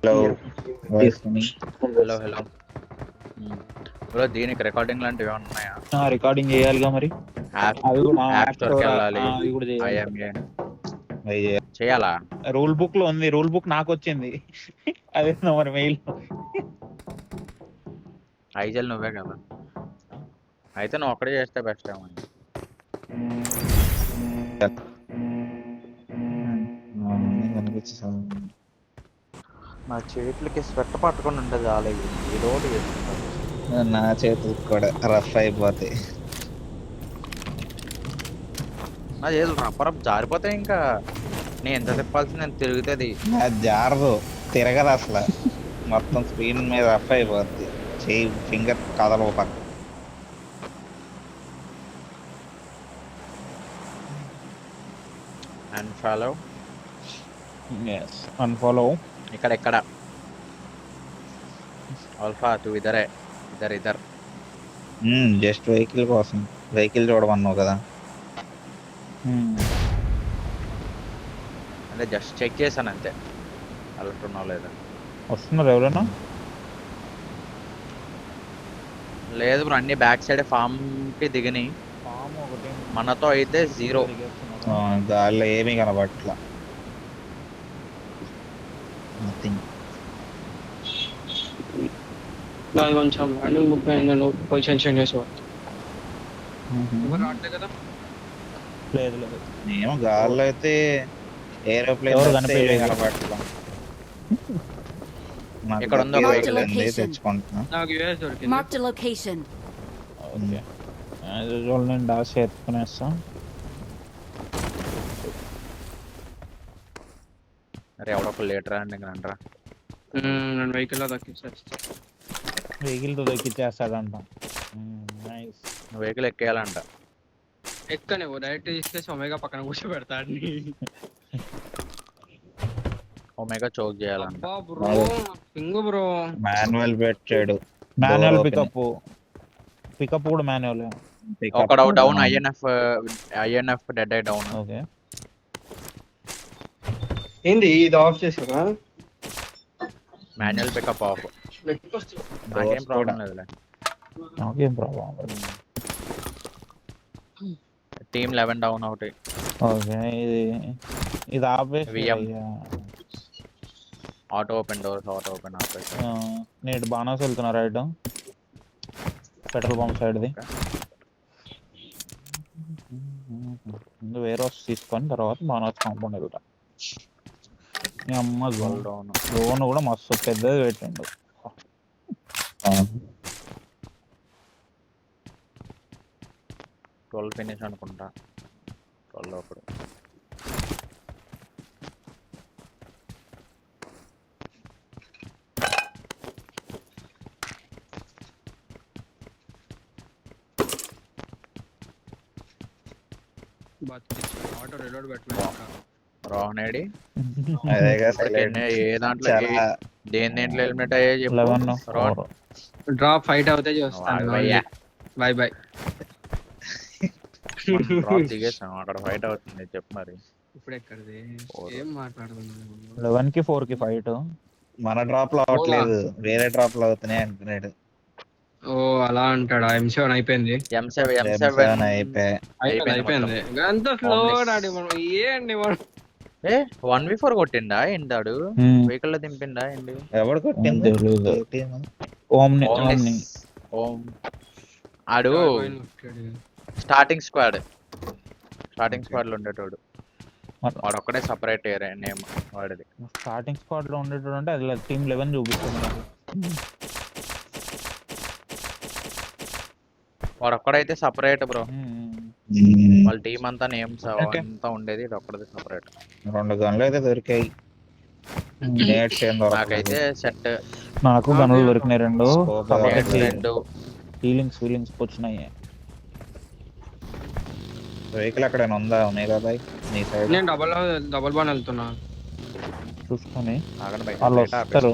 Hello Yeah. Voice మీ hello hello bro దీనికి recording లాంటివి ఏమైనా ఉన్నాయా? రికార్డింగ్ చేయాలిగా మరి. యాప్ అది కూడా యాప్ స్టోర్కి వెళ్ళాలి. అది కూడా చేయాలి. ఐఎంఏ చేయాలా? రూల్ బుక్ లో ఉంది. రూల్ బుక్ నాకు వచ్చింది. అదే మరి మెయిల్. ఐజల్ నువ్వే కదా, అయితే నువ్వు ఒక్కడే చేస్తే బెస్ట్ ఏమో. నా చేతులకి స్వెట్ పట్టుకొని ఉంటే చాలే, ఏదో ఒకటి చేసుకుంటాను. నా చేతులకు కూడా రఫ్ అయిపోతాయి. నా చేతులు రప్పరప్ జారిపోతాయి. ఇంకా నేను ఎంత తిప్పాల్సింది నేను తిరుగుతుంది. నా జారదు, తిరగదు అసలు. మొత్తం స్క్రీన్ మీద రఫ్ అయిపోద్ది. చేయి ఫింగర్ కదలవు పక్క. Unfollow unfollow. ఇక్కడ ఆల్ఫా తూ ఇద్దరే ఇద్దరు జస్ట్ వెహికల్ కోసం. వెహికల్ చూడమన్నావు కదా. అంటే జస్ట్ చెక్ చేశాను అంతే, అలర్ట్ ఉన్నావు లేదా. వస్తున్నారు ఎవరైనా? లేదు బ్రో, అన్ని బ్యాక్ సైడ్ ఫామ్ కి దిగని. మనతో అయితే జీరో. గాల్లో ఏమీ కనబట్ల. నథింగ్. నాది కొంచెం ల్యాండింగ్ బుక్ అయింది. నేను పొజిషన్ చేంజ్ చేసేవా ఎవరు రావట్లే కదా. లేదు లేదు. ఏమో గాల్లో అయితే ఏరోప్లేన్ ఎవరు కనిపించలేదు. కనబట్ల. ఇక్కడ ఉంది ఒక వెహికల్ ఉంది, location. తెచ్చుకుంటున్నా. నాకు యూఎస్ దొరికింది. Marked a location. ఓకే, నేను డాష్ ఎత్తుకునేస్తా. అరే ఎవడొక లేటర్ అండి అంటారా. నేను వెహికల్ లో దక్కించేస్తా. వెహికల్ తో దొక్కిచ్చేస్తాడంట. నైస్. వెహికల్ ఎక్కేయాలంట. ఎక్కనే డైరెక్ట్ తీసుకేసి ఒమేగా పక్కన కూర్చోబెడతా అన్ని. ఒమేగా చోక్ చేయాలంట. అబ్బా బ్రో, పింగు బ్రో. మాన్యువల్ పెట్టాడు. మాన్యువల్ Door పికప్ కూడా మాన్యువల్. ఒక down INF dead I down. Okay, ఏంది ఇది ఆఫ్ చేసారా? Manual pickup off. నాకేం ప్రాబ్లం లేదులే. నాకేం ప్రాబ్లం. టీమ్ 11 డౌన్ ఒకటి. ఓకే, ఇది ఆపేసి VM. Auto open doors, auto open ఆపేసి. నేను బాణాస్ వెళ్తున్నా రైట్, పెట్రోల్ పంప్ సైడ్ది. ముందు వేరే వస్తు తీసుకొని తర్వాత బాణాస్ కాంపౌండ్ వెళ్తా. మీ అమ్మ డౌన్. లోన్ కూడా మస్తు పెద్దది పెట్టిండు. 12 ఫినిష్ అనుకుంటా. 12 అప్పుడు. ఆటో రిలోడ్ పెట్టలేదు. రోహన్ ఏడి అదేగా ఏ దాంట్లో చాలా దేంట్లో ఎలిమినేట్ అయ్యే చెప్పు. 11 రోహన్ 4. డ్రాప్ ఫైట్ అవుతే చూస్తాను. By by. డ్రాప్ దిగేసాం, అక్కడ ఫైట్ అవుతుంది చెప్పు మరి. ఇప్పుడు ఎక్కడిది ఏం మాట్లాడుతున్నాను? 11కి 4కి ఫైట్. మన డ్రాప్ లో అవ్వట్లేదు, వేరే డ్రాప్ లో అవుతున్నాయి అంటున్నాడు. ఓ అలా అంటాడా? M7 అయిపోయింది. M7 అయిపోయింది. అంత స్లో ఆడి మనం ఏంటి మనం. 1v4 కొట్టిండా ఎండాడు? వెహికల్ లో దింపిండా ఏంటి? ఎవడు కొట్టింది? ఓమ్ని ఓం ఆడు స్టార్టింగ్ స్క్వాడ్ లో ఉండేటోడు. వాడు ఒక్కడే సపరేట్ నేమ్ వాడిది. స్టార్టింగ్ స్క్వాడ్ లో ఉండేటోడు అంటే అది టీమ్ 11 చూపిస్తుంది. వాడు ఒక్కడైతే సపరేట్ బ్రో. వాళ్ళ టీం అంతా నేమ్స్ అంతా ఉండేది, ఇది ఒక్కడది సపరేట్. 2 గన్లు అయితే దొరికాయి. నాకైతే సెట్. నాకు గనులు దొరికినాయి 2 ఫీలింగ్స్ వచ్చినాయి. వెహికల్ అక్కడ ఉందా? ఒమేగా బై నీ సైడ్. నేను డబల్ బాన్ వెళ్తున్నా. చూసుకొని ఆగండి బయట. వాళ్ళు వస్తారు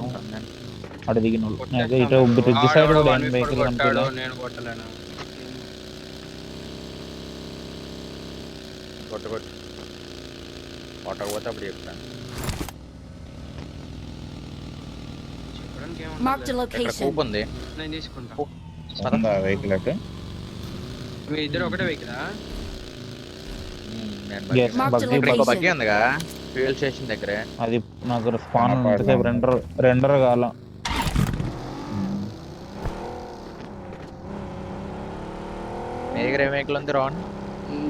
అటు దిగిన వాళ్ళు. ఇటు బ్రిడ్జ్ సైడ్ కూడా వెహికల్ కనిపించదు. నేను కొట్టలేను. కొట్టు కొట్టకపోతే అప్పుడు చెప్తాను. ఆడడానికి Marked a ఏమన్నా ఇక్కడ location. కూప్ ఉంది. నేను తీసుకుంటా. ఉందా వెహికల్ అటు? మీ ఇద్దరు ఒకటే వెహికలా? నేను Yes, Marked a buggy, ఇక్కడ ఇంకో location. బగ్గి ఉందిగా ఫ్యూయల్ స్టేషన్ దగ్గరే. అది నాకు స్పాన్ కనపడలా. ఎంతసేపు రెండర్ కాల. మీ దగ్గర ఏ వెహికల్ ఉంది రాన్?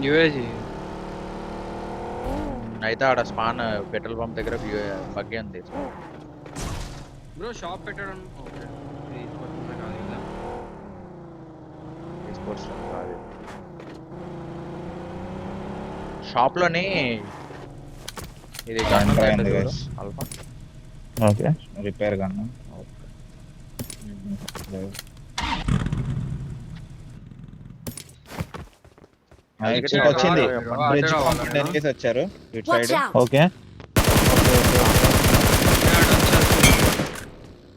యుఏజీ. అయితే ఆడ స్పాన్ పెట్రోల్ పంప్ దగ్గర బగ్గి ఉంది. బ్రో షాప్ పెట్టడం ఓకే. ఇది కొట్టున్నా కాదు కదా. స్పోర్ట్స్ కాదు. షాప్ లోని ఇది గన్ Gun ఉంది ఉంది చూడు, guys. ఆల్ఫా. ఓకే రిపేర్ కన్నా ఇటు వచ్చింది. బ్రిడ్జ్ కాంపౌండ్ ఎన్నికేసి వచ్చారు ఇటు Watch సైడ్. out! ఓకే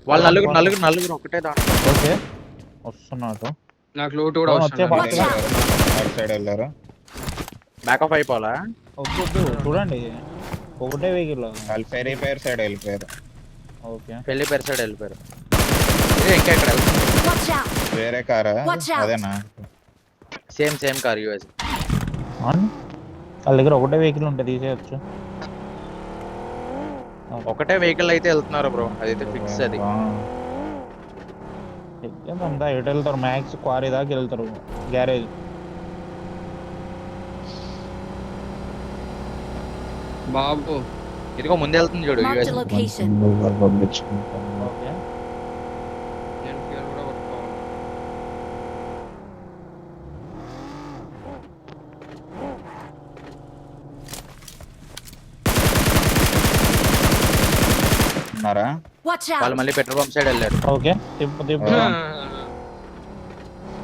వాళ్ళు నలుగురు ఒకటే దాంట్లో. ఓకే వస్తున్నాడు. నాకు లూట్ కూడా వచ్చే వస్తుంది. Watch out! అటు సైడ్ వెళ్ళారు. బ్యాక్ ఆఫ్ అయిపోవాలా? వద్దు చూడండి ఒకటే వెహికల్. వాళ్ళు ఫెరీ పేరు సైడ్ వెళ్ళిపోయారు. ఓకే పెళ్లి పేరు సైడ్ వెళ్ళిపోయారు. ఇదే ఇంకా ఇక్కడ Watch out! వేరే కారా? Watch out. అదేనా? Same car US. వాళ్ళ దగ్గర ఒకటే వెహికల్ ఉంటే తీసేయచ్చు. ఒకటే వెహికల్ అయితే వెళ్తున్నారు బ్రో, అదైతే ఫిక్స్. అది అంతా ఎటు వెళ్తారు? మ్యాక్స్ క్వారీ దాకా వెళ్తారు, గ్యారేజ్. బాబు ఇదిగో ముందే వెళ్తుంది చూడు Marked US. a location. Okay నేను ఫ్యూయల్ కూడా కొట్టుకోవాలి. ఉన్నారా? Watch వాళ్ళు out! మళ్ళీ పెట్రోల్ పంప్ సైడ్ వెళ్ళారు. ఓకే తిప్పు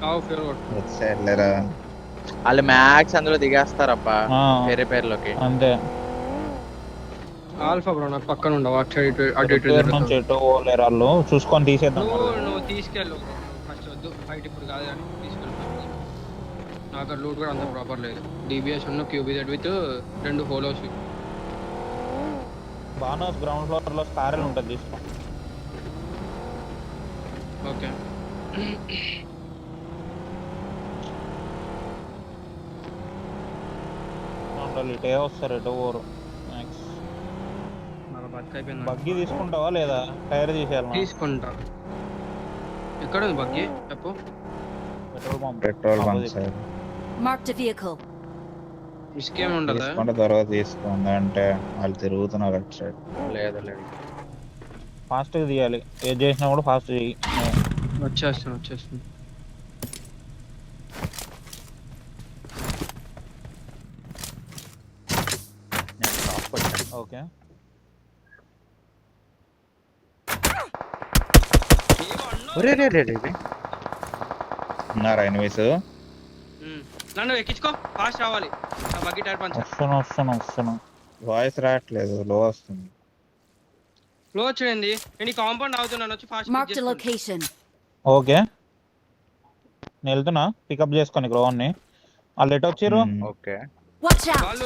కావు ఫ్యూయల్ కొట్టు. ఇటు సైడ్ లేరా? వాళ్ళు మ్యాక్స్ అందులో దిగేస్తారబ్బా ఆ, వేరే పేర్లోకి. అంతే. ఆల్ఫా బ్రో నాకు పక్కన ఉండవు. అటు సైడ్ అటు ఇటు పేరు నుంచి ఎటు పోలేరు వాళ్ళు, చూసుకొని తీసేద్దాం. నువ్వు తీసుకెళ్ళు బ్రో. ఫస్ట్ వద్దు, ఫైట్ ఇప్పుడు కాదు కానీ తీసుకెళ్ళు. నాకు అక్కడ లూట్ కూడా అంత ప్రాపర్ లేదు. డిబిఎస్ ఉన్న క్యూబిజెడ్ విత్ 2 హోలోస్. బానోస్ గ్రౌండ్ ఫ్లోర్ లో స్కారెల్ ఉంటుంది, తీసుకో. ఓకే వాళ్ళు ఇటే వస్తారు, ఎటు పోరు. మ్యాక్స్ నాకు బతికి అయిపోయింది. బగ్గి తీసుకుంటావా లేదా టైర్ తీసేయాలి? తీసుకుంటా. ఎక్కడ ఉంది బగ్గి చెప్పు. Petrol pump. Petrol bunk side Marked a vehicle. ఇసుకేం ఉండదా? తీసుకుంటే తర్వాత తీసుకోండి అంటే వాళ్ళు తిరుగుతున్నారు అటు సైడ్. లేదు ఫాస్ట్ గా తీయాలి, ఏది చేసినా కూడా ఫాస్ట్ చేయి. వచ్చేస్తుంది. నేను షాప్కి వచ్చాను. ఓకే ఒరే రే రే రే. ఉన్నారా ఎనిమిస్? నన్ను ఎక్కించుకో, ఫాస్ట్ రావాలి. నా బగ్గి టైర్ పంచర్ వస్తున్నా. వాయిస్ రావట్లేదు, లో వస్తుంది. ఫ్లో వచ్చేయండి. నేను ఈ కాంపౌండ్ అవుతున్నాను, వచ్చి fast Marked a location. Okay నేను వెళ్తున్నా పికప్ చేసుకొని గ్రౌండ్ ని. వాళ్ళు ఎటు వచ్చారు? Okay Watch out! వాళ్ళు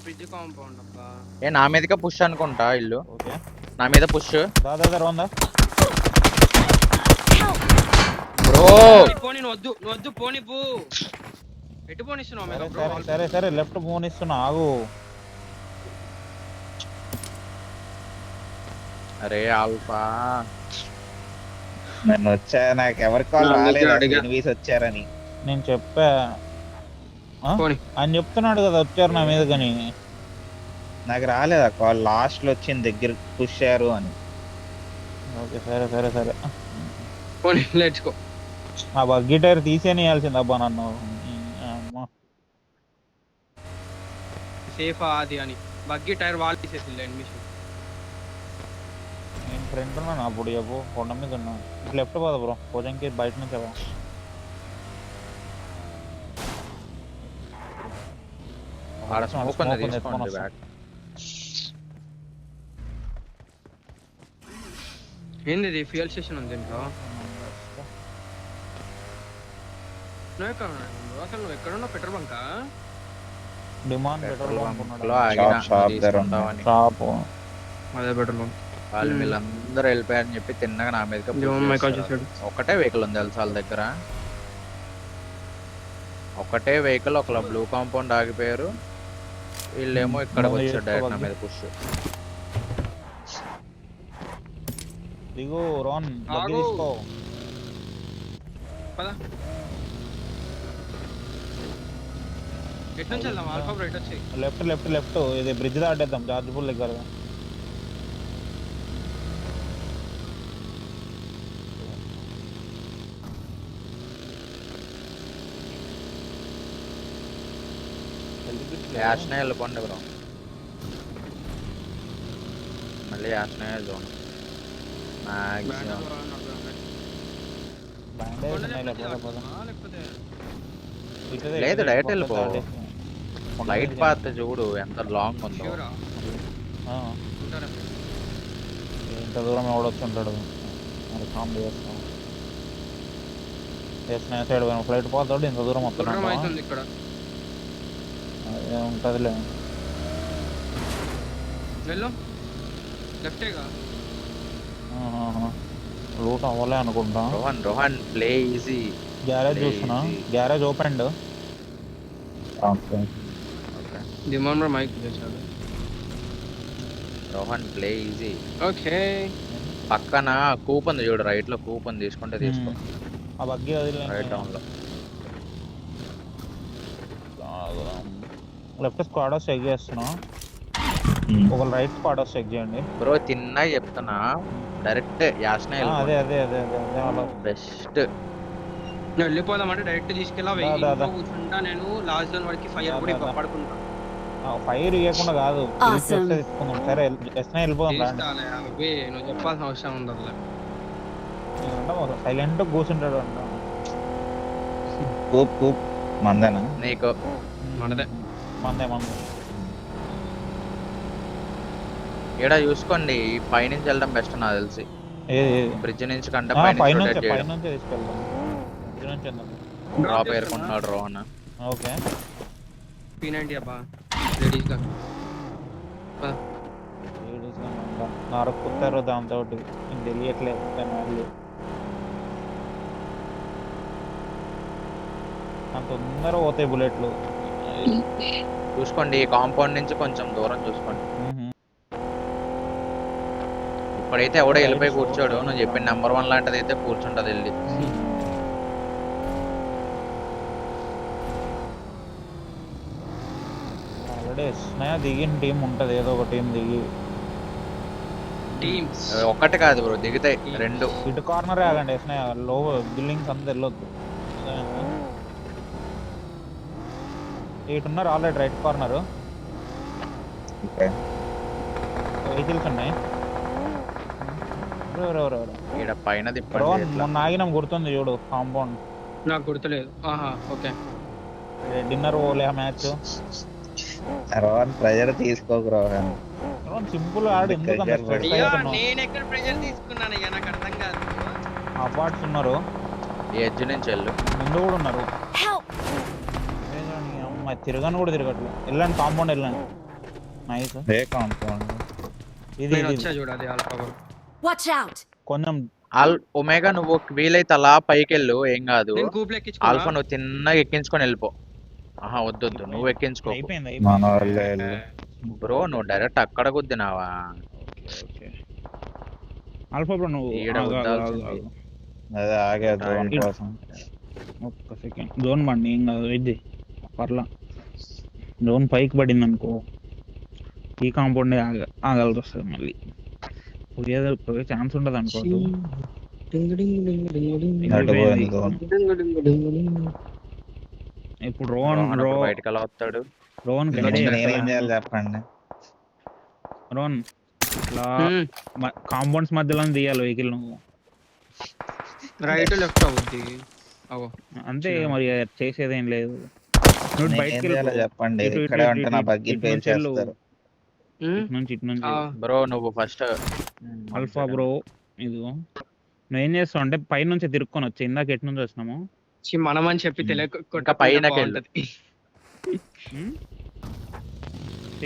బ్రిడ్జ్ కాంపౌండ్ అబ్బా. ఏ నా మీదగా పుష్ అనుకుంటా ఇల్లు. ఓకే నా మీద పుష్ దాదా రౌందా. బ్రో. పోనీ నువ్వు వద్దు పోనీ పో. ఎటు పోనిస్తున్నావు? సరే లెఫ్ట్ పోనిస్తున్నా, ఆగు. అరే ఆల్ఫా నేను వచ్చా, నాకు ఎవరి కాల్ నా రాలేదు, అడిగా. ఎనిమిస్ వచ్చారని. నేను చెప్పా పోనీ. అని చెప్తున్నాడు కదా, వచ్చారు నా మీద. కానీ నాకు రాలేదు ఆ కాల్, లాస్ట్ లో వచ్చింది దగ్గర పుష్ అయ్యారు అని. ఓకే సరే పోనీ లెట్స్ గో. ఆ బగ్గి టైర్ తీసేయాల్సింది అబ్బా నన్ను. అమ్మా సేఫ్ అది అని బగ్గి టైర్ వాళ్ళు తీసేసి అడ్మిషన్. నేను ఫ్రెండ్ ఉన్నాను అప్పుడు, చెప్పు కొండ మీద ఉన్నా. లెఫ్ట్ పోదా బ్రో, భోజన్కి బయట నుంచి రా. ఆడ స్మోక్ ఉంది, తీసుకోండి ఎత్తుకొని బ్యాక్. ఏంది ఇది? ఫ్యూయల్ స్టేషన్ ఉంది ఇంట్లో. నువ్వు ఎక్కడ ఉన్నావు? అసలు నువ్వు ఎక్కడ ఉన్నావు? పెట్రోల్ బంకా? Demand petrol petrol bunk bunk లో ఆగిన షాప్ దగ్గర తీసుకుంటామని. షాప్. అదే పెట్రోల్ బంక్. వాళ్ళు వీళ్ళందరూ అందరూ వెళ్ళిపోయారని చెప్పి తిన్నగా నా మీదకి push జోన్ మైక్ చేస్తారు. వచ్చేసాడు. ఒకటే వెహికల్ ఉంది తెలుసా వాళ్ళ దగ్గర. ఒకటే వెహికల్ ఒక బ్లూ కాంపౌండ్ ఆగిపోయారు. వీళ్ళేమో ఇక్కడికి ముందు వచ్చారు డైరెక్ట్ నా చేసుకోవాలి. మీద పుష్. దిగు రోన్ బగ్గి ఆగు. తీసుకో. పద ఎటు నుంచి వెళ్దాం? ఆల్ఫా బ్రో ఎటు వచ్చి లెఫ్ట్ లెఫ్ట్ లెఫ్ట్ ఇది బ్రిడ్జ్ దాటేద్దాం జార్జ్ పూల్ దగ్గర. యాష్నే వెళ్ళిపోండి బ్రో. మళ్ళీ యాష్నే జోన్ మాక్సిమం. బ్యాండేజ్ ఉన్నాయి లేకపోతే పోదాం. లేకపోతే ఇటుదే, లేదు, ఇటుదే, డైరెక్ట్ కొత్త వెళ్ళిపో. దాటేసి. లైట్ పాత్ చూడు ఎంత లాంగ్ ఉందో. షూరా ఆ, ఉంటారా? ఇంత దూరం ఎవడొచ్చుంటాడు మరి కాంబో చేస్తాం. చేసిన సైడ్ ఫ్లైట్ పోతాడు ఇంత దూరం గుర్రం వస్తున్నాడు. అవుతుంది ఇక్కడ. ఉంటుందిలే. వెళ్ళు లెఫ్టేగా. రూట్ అవ్వలే అనుకుంటా. Rohan Rohan play easy. Garage చూస్తున్నా, garage open. Okay Dhiman bro mic చేశాడు. Rohan play easy. ఓకే పక్కన కూప్ ఉంది చూడు, రైట్ లో కూప్ ఉంది, తీసుకుంటే తీసుకో. ఆ బగ్గి రైట్ డౌన్ లో లెఫ్ట్ స్క్వాడ్ హౌస్ చెక్ చేస్తున్నా. ఒక రైట్ స్క్వాడ్ హౌస్ చెక్ చేయండి. బ్రో తిన్నా చెప్తున్నా, డైరెక్ట్ యాష్నే అదే అదే అదే అదే అదే వాళ్ళ బెస్ట్. నేను వెళ్ళిపోదాం అంటే డైరెక్ట్ తీసుకెళ్ళా. దా, దా, దా. కూర్చుంటా నేను లాస్ట్ జోన్ వరకు ఫైర్ దా, కూడా దా, దా. పడుకుంటా. ఫైర్ ఇవ్వకుండా కాదు, Awesome. తీసుకుందాం. సరే ఎస్నా వెళ్ళిపోదాం రండి. తీస్తాలే అవి, నువ్వు చెప్పాల్సిన అవసరం ఉండదు. సైలెంట్ కూర్చుంటాడు అంట. కూప్ కూప్ మందేనా? నీకు మనదే. మందే మందే. ఈడ చూసుకోండి, ఈ పైనుంచి వెళ్ళడం బెస్ట్ నాకు తెలిసి. ఏది బ్రిడ్జ్ నుంచి కంటే పైనుంచి పైనుంచి పైనుంచి తీసుకెళ్దాం. ఇంటి నుంచి వెళ్దాం. డ్రాప్ ఏరుకుంటున్నాడు రోహన్. ఓకే P90 అబ్బా లేడీస్ గా. నరుకుతారు దాంతో తెలియట్లేదు. అంత తొందర పోతాయి బుల్లెట్లు. చూసుకోండి, ఈ కాంపౌండ్ నుంచి కొంచెం దూరం చూసుకోండి. ఇప్పుడైతే ఎవడో వెళ్ళిపోయి కూర్చోడు, నువ్వు చెప్పిన నెంబర్ 1 లాంటిది అయితే కూర్చుంటది వెళ్ళి. ఆల్రెడీ స్నేహ దిగిన టీం ఉంటది, ఏదో ఒక టీం దిగి. టీమ్స్ ఒక్కటి కాదు బ్రో, దిగుతాయి 2. ఇటు కార్నర్ ఆగండి స్నేహ, లో బిల్డింగ్స్ అంతా వెళ్ళొద్దు. ఇటున్నారు ఆల్రెడీ రైట్ కార్నర్. వెహికల్స్ ఉన్నాయి. ఈడ పైన తిప్పండి రోహన్ ఇట్లా. మొన్న ఆగినాం గుర్తుంది చూడు, కాంపౌండ్ నాకు గుర్తులేదు. ఆహా ఓకే. డిన్నర్ ఓలే మ్యాచ్. రోహన్ ప్రెజర్ తీసుకోకు రోహన్. రోహన్ సింపుల్ ఆడు, ఎందుకు అంత స్ట్రెస్ అయ్యో అవుతున్నావు? నేను ఎక్కడ ప్రెజర్ తీసుకున్నాను ఇక నాకు అర్థం కాదు. అపార్ట్స్ ఉన్నారు, ఈ ఎడ్జ్ నుంచి వెళ్ళు. ముందు కూడా ఉన్నారు. Help! అమ్మాయి తిరగను కూడా తిరగట్లేదు. వెళ్ళండి కాంపౌండ్ వెళ్ళండి. నైస్. ఏ కాంపౌండ్? ఇది నేను ఇది వచ్చా చూడాలి ఆల్ఫా బ్రో. Watch out! కొంచెం ఒమేగా నువ్వు వీలైతే అలా పైకి వెళ్ళు, ఏం కాదు. నేను కూప్లు ఎక్కించుకున్నా. ఆల్ఫా నువ్వు తిన్నగా ఎక్కించుకొని వెళ్ళిపో. ఆహా వద్దు, నువ్వు ఎక్కించుకో అయిపోయింది మన వాళ్ళే బ్రో. నువ్వు డైరెక్ట్ అక్కడ గుద్దినావా? ఆల్ఫా బ్రో నువ్వు ఈడ ఆగు, ఆగు, వద్దాల్సింది. ఆగు, ఆగు. అదే ఆగే జోన్ ఇడు. కోసం. ఒక్క సెకండ్. జోన్ బండి ఏం కాదు, ఇది పర్లా. జోన్ పైకి పడింది అనుకో, ఈ కాంపౌండ్ ఆగాల్సి వస్తుంది. మళ్ళీ పోయే ఛాన్స్ ఉండదు అనుకో. అటు పోయింది జోన్. ఇప్పుడు రోహన్ బయటకు ఎలా వస్తాడు? రోహన్ నేనేం చేయాలి చెప్పండి. రోహన్ ఇట్లా కాంపౌండ్స్ మధ్యలో తీయాలి వెహికల్ నువ్వు. రైట్ లెఫ్ట్ అవుద్ది. అవో అంతే మరి, చేసేదేం లేదు. నువ్వు నేనేం బయటకి చేయాలో చెప్పండి. ఇక్కడే ఉంటే నా బగ్గి పేల్ చేస్తారు. ఇటు నుంచి బ్రో నువ్వు ఫస్ట్ ఆల్ఫా బ్రో. ఇదిగో నువ్వేం చేస్తావు అంటే పై నుంచి తిరుక్కొని వచ్చి, ఇందాక ఎటు నుంచి వచ్చినాము మనం అని చెప్పి ఇంకా పైనకి వెళ్ళు.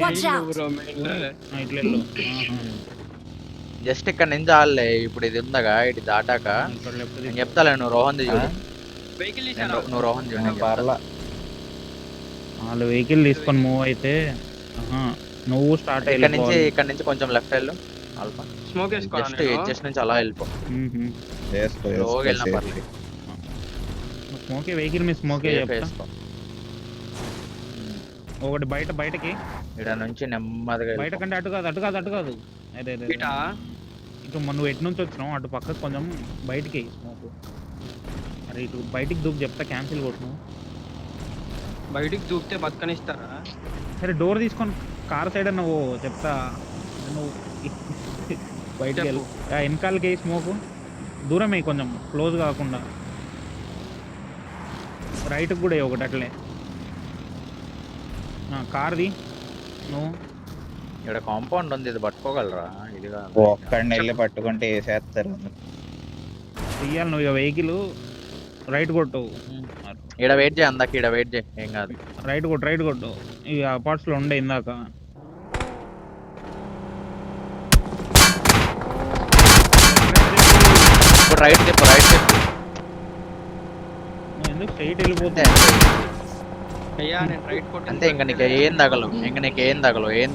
Watch out! ఇట్లా వెళ్ళు. జస్ట్ ఇక్కడ నుంచి ఆడలే ఇప్పుడు ఇది ఉందగా ఇటు దాటాక ఇక్కడ లెఫ్ట్ నేను చెప్తాలే నువ్వు రోహన్ చూడు వెహికల్ నువ్వు రోహన్ చూడు నేను చెప్తా. పర్లా వాళ్ళు వెహికల్ తీసుకొని మూవ్ అయితే ఆహా, నువ్వు స్టార్ట్ ఇక్కడ నుంచి కొంచెం లెఫ్ట్ వెళ్ళు ఆల్ఫా స్మోక్ జస్ట్ వేసుకోవాలి జస్ట్ నుంచి అలా వెళ్ళిపో వేసుకో స్లోగా వెళ్ళినా వేసుకో, పర్లేదు స్మోకే వెహికల్ మీ స్మోకే Safe చెప్తా వేసుకో. ఒకటి బయటకి ఇక్కడ నుంచి నెమ్మదిగా బయట వెళ్ళిపో. కంటే అటు కాదు అదే ఇటా ఇటు నువ్వు ఎటు నుంచి వచ్చినావు అటు పక్కకు కొంచెం బయటికి స్మోక్ అరే ఇటు బయటికి దూకు చెప్తా క్యాన్సిల్ కొట్టు బయటికి దూకితే బతకనిస్తారా? సరే డోర్ తీసుకొని కార్ సైడ్ నువ్వు చెప్తా నువ్వు బయటికి వెళ్ళు వెనకాలకి స్మోక్ దూరమే కొంచెం క్లోజ్ కాకుండా రైట్కి కూడా ఒకటి అట్లే కార్ది నువ్వు ఇక్కడ కాంపౌండ్ ఉంది ఇది పట్టుకోగలరా ఇది కాదు. ఒక్కడిని వెళ్ళి పట్టుకుంటే వేసేస్తారు. తీయాలి నువ్వు ఇక వెహికల్ రైట్ కొట్టు ఈడ వెయిట్ చేయి అందాక ఈడ వెయిట్ చేయి ఏం కాదు రైట్ కొట్టు ఇక అపార్ట్స్లో ఉండే ఇందాక ఇప్పుడు రైట్ చెప్పు నువ్వు ఎందుకు స్ట్రైట్ వెళ్ళిపోతే అయ్యా నేను రైట్ కొట్టి అంతే ఇంకా నీకు ఏం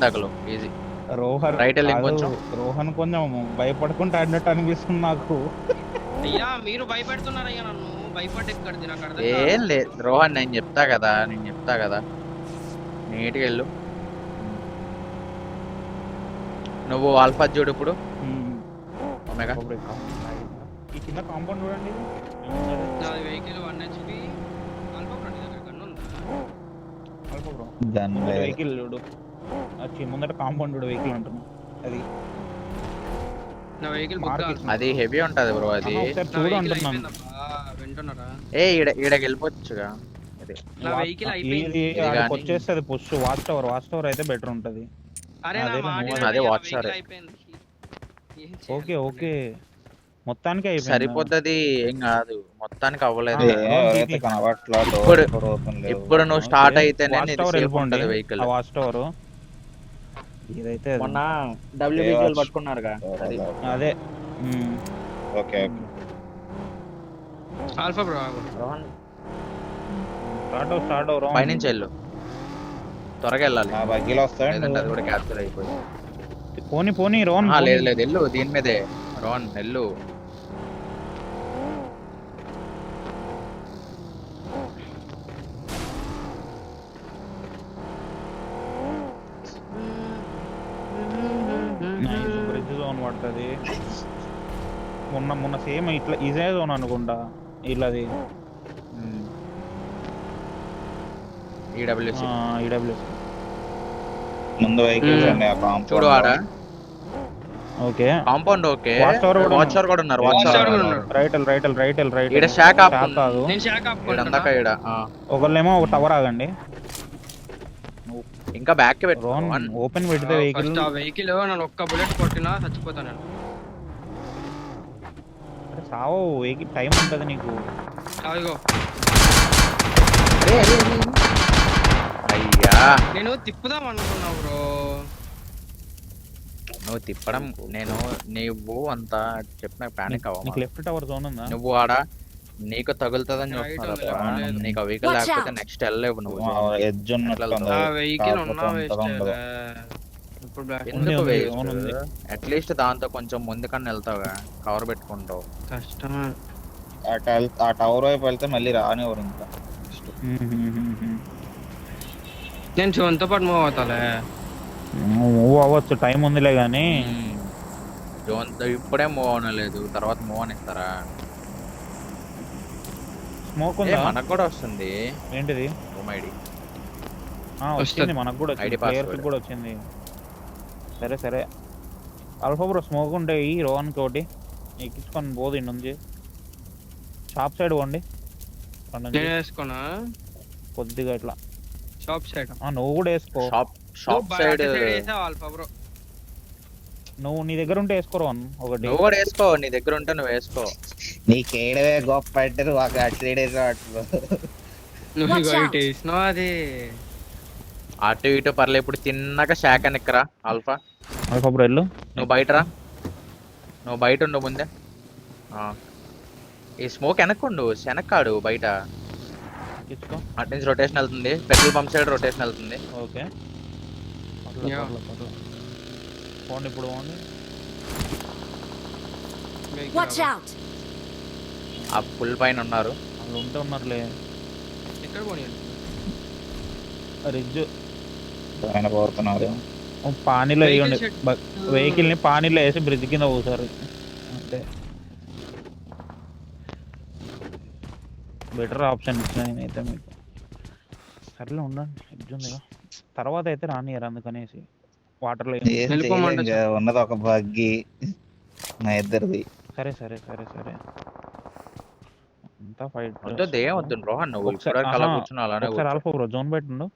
తగలవు ఈజీ రోహన్ రైట్ వెళ్ళి కాదు, ఇంకొంచెం. రోహన్ కొంచెం భయపడుకుంటా ఆడినట్టు అనిపిస్తుంది నాకు అయ్యా మీరు భయపెడుతున్నారు అయ్యా నన్ను భయపడి ఎక్కడిది నాకు అర్థం ఏం లేదు రోహన్ నేను చెప్తా కదా నీట్గా వెళ్ళు నువ్వు ఆల్ఫా చూడు ఇప్పుడు ఒమేగా ఈ కింద కాంపౌండ్ చూడండి నా వెహికల్ 1 HP అనుకోకండి దగ్గర గన్ను ఉందా? దాని మీద వెహికల్ చూడు ముందట కాంపౌండ్ చూడు వెహికల్ అంటున్నా అది నా వెహికల్ Market. అది హెవీ ఉంటది బ్రో అది ఒకసారి చూడు అంటున్నాను వింటున్నారా? ఈడకి వెళ్ళిపోవచ్చుగా అది నా వెహికల్ అయిపోయింది. వచ్చేస్తుంది పుష్ వాచ్ టవర్ అయితే బెటర్ ఉంటది అరే నా అదే మాట నువ్వు వినయ్యా, అదే నా watch vehicle tower. అయిపోయింది. ఏం చేయాలి? ఓకే మొత్తానికి అయిపోయింది సరిపోతుంది ఏం కాదు మొత్తానికి అవ్వలేదు ఎవరైతే కనబట్లా ఇప్పుడు- ఇప్పుడు నువ్వు స్టార్ట్ అయితేనే వాచ్ నీది టవర్ safe వెళ్ళిపోండి ఉంటది వెహికల్ ఆ వాచ్ టవర్ ఇదైతే అది. మొన్న WBGL WBGL పట్టుకున్నారుగా అది అదే okay alpha bro Rohan start అవరా పైనుంచి వెళ్ళు త్వరగా వెళ్ళాలి నా బగ్గీలో లేదంటే అది వస్తాడు కూడా క్యాప్చర్ అయిపోయింది పోనీ రోన్ లేదు వెళ్ళు దీని మీదే రోహన్ వెళ్ళు బ్రిడ్జ్ జోన్ పడుతుంది మొన్న సేమ్ ఇట్లా ఇదే జోన్ అనుకుంటా ఇట్లాది ఈడబ్ల్యూసి ఈడబ్ల్యూస్ ముందు వెహికల్స్ అండి ఆ చూడు ఆడ okay compound okay Watch tower కూడా వాచ్ టవర్ కూడా ఉన్నారు వాచ్ Watch tower టవర్ కూడా ఉన్నారు. రైట్ ఈడ షాక్ ఆప్ కాదు నేను షాక్ ఈడందాక ఈడ ఒకళ్ళేమో ఒక టవర్ ఆగండి ఇంకా బ్యాక్ కి పెట్టు రోన్ రోహన్. ఓపెన్ పెడితే వెహికల్ ఫస్ట్ ఆ వెహికల్ నన్ను ఒక్క బుల్లెట్ కొట్టినా చచ్చిపోతాను నేను. సావు వెహికల్ టైం ఉంటుంది నీకు అదిగో అయ్యా నేను తిప్పుదాం అనుకున్నా బ్రో. నువ్వు తిప్పడం నువ్వు అంతా చెప్పిన ప్యానిక్ అవ్వ నీకు లెఫ్ట్ టవర్ జోన్ ఉందా నువ్వు ఆడ నీకు తగులుతుందని Right చూస్తున్నావు ఉంది, తప్ప లేదు. నీకు ఆ వెహికల్ Watch లేకపోతే out. నెక్స్ట్ వెళ్ళలేవు నువ్వు ఎడ్జ్ ఉన్నట్టు ఆ వెహికల్ ఉన్నా కాకపోతే వేస్ట్ ఉండదు. ఇప్పుడు బ్లాక్ ఎందుకు ఉంది, waste? అవును ఉంది. అట్లీస్ట్ దాంతో కొంచెం ముందుకన్నా వెళ్తావుగా కవర్ పెట్టుకుంటావు కష్టమే. ఆ టవర్ వైపు వెళ్తే మళ్ళీ రానివ్వరు ఇంకా నేను శివంతో పాటు మూవ్ అవుతాలే. మూవ్ అవ్వచ్చు టైం ఉందిలే కానీ జోన్ ఇప్పుడే మూవ్ అవనలేదు తర్వాత మూవ్ అనిస్తారా స్మోక్ ఏ, ఉందా మనకు కూడా వస్తుంది ఏంటిది రూమ్ ఐడి వచ్చింది మనకు కూడా వచ్చింది ID password. ప్లేయర్స్ కూడా వచ్చింది సరే అల్ఫా బ్రో స్మోక్ ఉంటే ఈ రోహన్కి ఒకటి ఎక్కించుకొని పోదు ఇంటి నుంచి షాప్ సైడ్ పోండి అక్కడ నుంచి నేను వేసుకోనా కొద్దిగా ఇట్లా షాప్ సైడ్ నువ్వు కూడా వేసుకో షాప్ సైడ్ ఆల్ఫా బ్రో. నువ్వు నీ దగ్గర ఉంటే వేసుకో రోహన్ ఒకటి నువ్వు కూడా వేసుకో నీ దగ్గర ఉంటే నువ్వు వేసుకో నీకేడవే గొప్ప పెట్టారు ఒక అట్లేడేసి అట్లు నువ్వు Watch ఇగో out. ఇటు వేసినావు అది. అటు ఇటు పర్లే ఇప్పుడు తిన్నాక షాక్ అని ఎక్కరా ఆల్ఫా అల్ఫా బ్రో వెళ్ళు నువ్వు బయట రా నువ్వు బయట ఉండు ముందే. ఆ. ఈ స్మోక్ వెనక్కుండు, వెనక్కాడు బయట. ఇచ్చుకో. అటు నుంచి రొటేషన్ వెళ్తుంది, పెట్రోల్ పంప్ సైడ్ రొటేషన్ వెళ్తుంది. ఓకే. Yeah. పోండి ఇప్పుడు పోండి. Watch out! ఆ పుల్ పైన ఉన్నారు. వాళ్ళు ఉంటే ఉన్నారులే. ఎక్కడ పోనీ రిడ్జ్ ఆయన పోతున్నారు. పానీలో వేయండి. Vehicle shed. వెహికల్ ని పానీలో వేసి బ్రిడ్జ్ కింద పోసారు అంతే. బెటర్ ఆప్షన్ ఇచ్చిన నేనైతే మీకు. సర్లే ఉండండి, రిడ్జ్ ఉందిగా. తర్వాత అయితే రానియరు అందుకనేసి వాటర్లో ఏం వెళ్ళిపోమంటే చేయలేం ఇంకా, ఉన్నది ఒక బగ్గి నా ఇద్దరిది. సరే సరే సరే సరే అంతా ఫైట్. వద్దు ఏం వద్దు రోహన్, నువ్వు ఒకసారి- ఇప్పుడు అలా ఆహా, కూర్చున్నావు అలానే ఒకసారి కూర్చో. ఆల్ఫా బ్రో జోన్ పెట్టండు.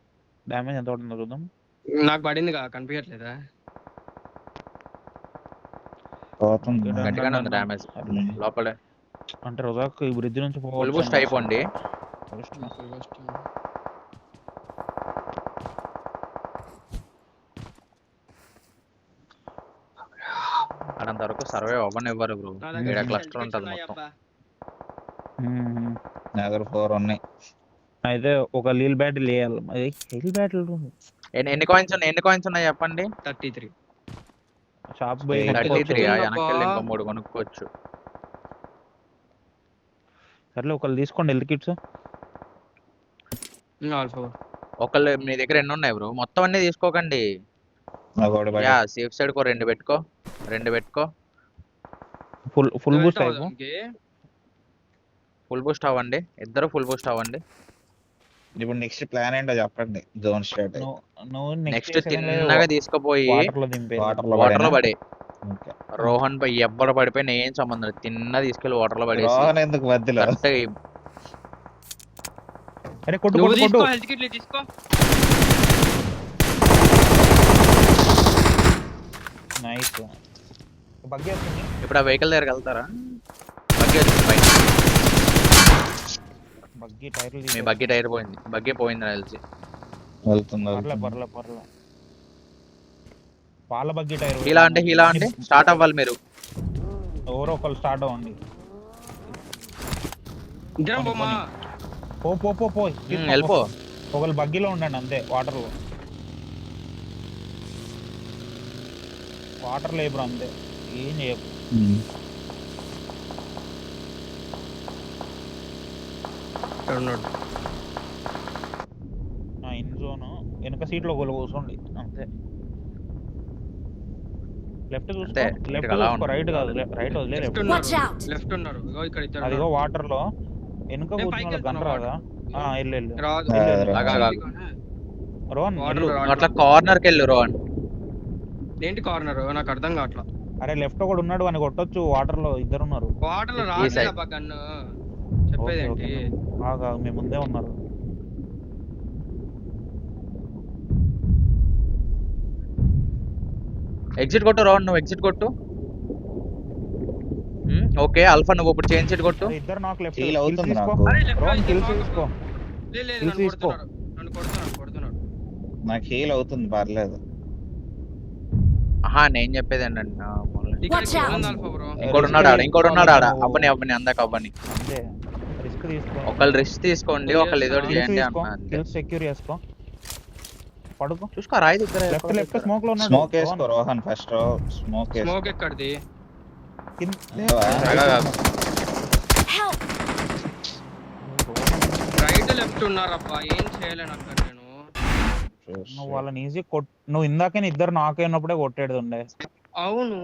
డ్యామేజ్ ఎంత పడుతుందో చూద్దాం. నాకు పడింది కనిపించట్లేదా? పోతుంది. గట్టిగానే ఉంది డ్యామేజ్ లోపలే. అంటే రోజాకు ఈ బ్రిడ్జ్ నుంచి ఫుల్ బూస్ట్ అయిపోండి. అనంత వరకు సర్వే అవ్వనివ్వరు బ్రో. నా ఇక్కడ దగ్గర క్లస్టర్ ఉంటుంది ఉన్నాయి మొత్తం. అబ్బా. నా దగ్గర 4 ఉన్నాయి. అయితే ఒక లీల్ బ్యాటిల్ వేయాలి. అది లీల్ బ్యాటిల్ ఎన్ని కాయిన్స్ ఉన్నాయి చెప్పండి. 33. షాప్ పోయి 33 కొనుక్కోవచ్చు. వెనక్కి ఇంకో 3 కొనుక్కోవచ్చు. సర్లే ఒకళ్ళు తీసుకోండి హెల్త్ కిట్స్. ఆల్ఫా ఒకళ్ళు మీ దగ్గర ఎన్ని ఉన్నాయి బ్రో? మొత్తం అన్ని తీసుకోకండి. నాకు ఒకటి పడింది. యా సేఫ్ సైడ్ కో 2 పెట్టుకో. ఫుల్ బూస్ట్ అయిపో. ఫుల్ బూస్ట్ అవ్వండి, ఇద్దరు ఫుల్ బూస్ట్ అవ్వండి. ఇప్పుడు నెక్స్ట్ ప్లాన్ ఏంటో చెప్పండి. జోన్ స్టార్ట్ నువ్వు నెక్స్ట్ తిన్నగా తీసుకుపోయి వాటర్ లో దింపే. వాటర్ లో పడే. ఓకే. రోహన్ పై ఎవ్వరు పడిపోయినా ఏం సంబంధం లేదు. తిన్న తీసుకెళ్లి వాటర్ లో పడేసి రోహన్ ఎందుకు మధ్యలో? కరెక్ట్గా అరే కొట్టు నువ్వు కొట్టు తీసుకో, కొట్టు. హెల్త్ కిట్లు తీసుకో. నైస్. బగ్గి వస్తుంది. ఇప్పుడు ఆ వెహికల్ దగ్గరికి వెళ్తారా? బగ్గి వచ్చింది బయట. బగ్గి టైర్లు మీ బగ్గి టైర్ పోయింది. బగ్గి పోయింది నాకు తెలిసి. వెళ్తుంది. పర్లే. పాల బగ్గి టైర్. హీలా అంటే స్టార్ట్ అవ్వాలి మీరు. ఎవరో ఒకళ్ళు స్టార్ట్ అవ్వండి. ఇద్దరం పోమా. పో వెళ్ళిపో. ఒకళ్ళు బగ్గిలో ఉండండి అంతే. వాటర్ లేబర్ అంతే, ఏం చేయకు. ఇక్కడ ఉన్నాడు. ఇన్ జోన్ వెనక సీట్ లో ఒకళ్ళు కూర్చోండి అంతే. లెఫ్ట్ చూసుకో, అంతే, లెఫ్ట్ ఇక్కడ అలా చూసుకో, రైట్ కాదు, రైట్ వదిలే. లెఫ్ట్ లెఫ్ట్ Watch ఉన్నారు, out. లెఫ్ట్ ఉన్నారు. ఇగో ఇక్కడ ఇద్దరు అదిగో ఉన్నారు. వాటర్ లో వెనుక నేను కూర్చున్న పైకి గన్ వెళ్తున్నా, రాదా? వెళ్ళు రాదు. ఆగా. రోహన్ వాటర్ వెళ్ళు. రాదు. అట్లా కార్నర్కి వెళ్ళు రోహన్. ఏంటి కార్నర్? నాకు అర్థం కావట్లా. అరే లెఫ్ట్ ఒకడు ఉన్నాడు అని కొట్టొచ్చు. వాటర్ లో ఇద్దరు ఉన్నారు. వాటర్ లో ఈ రాదు side. అబ్బా గన్ను. ఓకే, చెప్పేది ఓకే. ఏంటి? మీ ముందే ఉన్నారు. ఎగ్జిట్ కొట్టు రోహన్, నువ్వు ఎగ్జిట్ కొట్టు. ఓకే అల్ఫా, నువ్వు ఇప్పుడు చేంజ్ సీట్ కొట్టు. అరే, ఇద్దరు నాకు లెఫ్ట్ Heal అవుతుంది తీసుకో. నాకు. అరే, left రోహన్ right కిల్స్ తీసుకో. తీసుకో. లేదు, Kills నన్ను తీసుకో. కొడుతున్నాడు. నాకు హీల్ అవుతుంది, పర్లేదు. ఆహా నేను చెప్పేది ఏంటంటే ఇక్కడ Watch out. ఉంది ఆల్ఫా బ్రో. ఇంకోటి ఉన్నాడు ఆడ. అవ్వని అందాక అవ్వని. అంతే, రిస్క్ తీసుకో. ఒకళ్ళు రిస్క్ తీసుకోండి, ఒకళ్ళు ఏదో ఒకటి కిల్స్ చేయండి తీసుకో, అన్న అంతే. కిల్స్ సెక్యూర్ చేసుకో. పడుకో. చూసుకో రాయి దగ్గర లెఫ్ట్ స్మోక్ లో ఉన్నాడు. స్మోక్ వేసుకో రోహన్, ఫస్ట్ స్మోక్ వేసుకో. స్మోక్ ఎక్కడిది? లేవా? Help! రైట్ లెఫ్ట్ ఉన్నారబ్బా. ఏం చేయలేను అక్కడ నేను. నువ్వు వాళ్ళని ఈజీ నువ్వు ఇందాకే ఇద్దరు నాకైనప్పుడే కొట్టేది ఉండే. అవును,